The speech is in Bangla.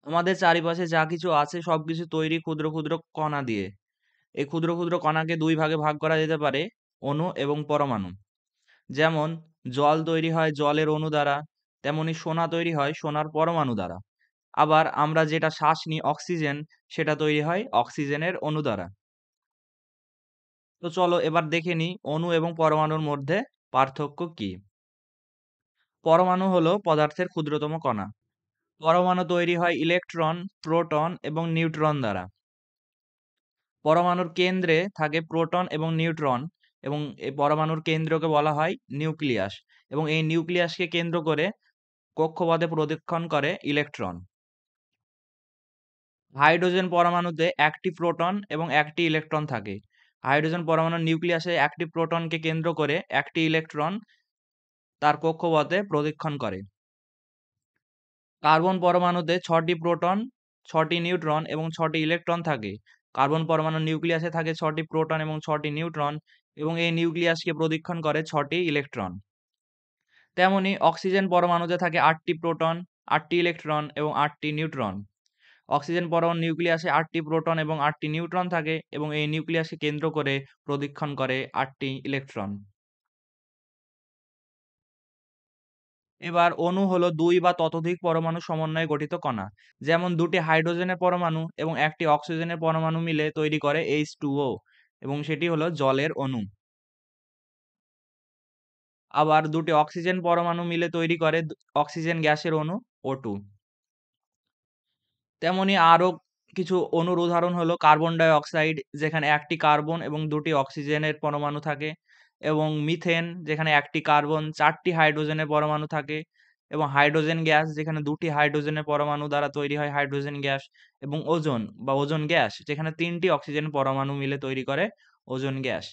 আমাদের চারিপাশে যা কিছু আছে সবকিছু তৈরি ক্ষুদ্র ক্ষুদ্র কণা দিয়ে। এই ক্ষুদ্র ক্ষুদ্র কণাকে দুই ভাগে ভাগ করা যেতে পারে, অণু এবং পরমাণু। যেমন জল তৈরি হয় জলের অণু দ্বারা, তেমনি সোনা তৈরি হয় সোনার পরমাণু দ্বারা। আবার আমরা যেটা শ্বাস নিই অক্সিজেন, সেটা তৈরি হয় অক্সিজেনের অণু দ্বারা। তো চলো এবার দেখে নিই অণু এবং পরমাণুর মধ্যে পার্থক্য কি। পরমাণু হলো পদার্থের ক্ষুদ্রতম কণা। পরমাণু তৈরি হয় ইলেকট্রন, প্রোটন এবং নিউট্রন দ্বারা। পরমাণুর কেন্দ্রে থাকে প্রোটন এবং নিউট্রন, এবং এই পরমাণুর কেন্দ্রকে বলা হয় নিউক্লিয়াস, এবং এই নিউক্লিয়াসকে কেন্দ্র করে কক্ষপথে প্রদক্ষিণ করে ইলেকট্রন। হাইড্রোজেন পরমাণুতে একটি প্রোটন এবং একটি ইলেকট্রন থাকে। হাইড্রোজেন পরমাণুর নিউক্লিয়াসে একটি প্রোটনকে কেন্দ্র করে একটি ইলেকট্রন তার কক্ষপথে প্রদক্ষিণ করে। কার্বন পরমাণুতে 6টি প্রোটন, 6টি নিউট্রন এবং 6টি ইলেকট্রন থাকে। কার্বন পরমাণুর নিউক্লিয়াসে থাকে 6টি প্রোটন এবং 6টি নিউট্রন, এবং এই নিউক্লিয়াসকে প্রদক্ষিণ করে 6টি ইলেকট্রন। তেমনি অক্সিজেন পরমাণুতে থাকে 8টি প্রোটন, 8টি ইলেকট্রন এবং 8টি নিউট্রন। অক্সিজেন পরমাণুর নিউক্লিয়াসে 8টি প্রোটন এবং 8টি নিউট্রন থাকে, এবং এই নিউক্লিয়াসকে কেন্দ্র করে প্রদক্ষিণ করে 8টি ইলেকট্রন। এবার অণু হলো 2 বা ততোধিক পরমাণু সমন্বয়ে গঠিত কণা। যেমন 2টি হাইড্রোজেনের পরমাণু এবং 1টি অক্সিজেনের পরমাণু মিলে তৈরি করে H2O, এবং সেটি হলো জলের অণু। আবার 2টি অক্সিজেন পরমাণু মিলে তৈরি করে অক্সিজেন গ্যাসের অণু O2। তেমনি আরো কিছু অণুর উদাহরণ হলো কার্বন ডাই অক্সাইড, যেখানে 1টি কার্বন এবং 2টি অক্সিজেনের পরমাণু থাকে, এবং মিথেন, যেখানে 1টি কার্বন 4টি হাইড্রোজেনের পরমাণু থাকে, এবং হাইড্রোজেন গ্যাস, যেখানে 2টি হাইড্রোজেনের পরমাণু দ্বারা তৈরি হয় হাইড্রোজেন গ্যাস, এবং ওজোন বা ওজোন গ্যাস, যেখানে 3টি অক্সিজেন পরমাণু মিলে তৈরি করে ওজোন গ্যাস।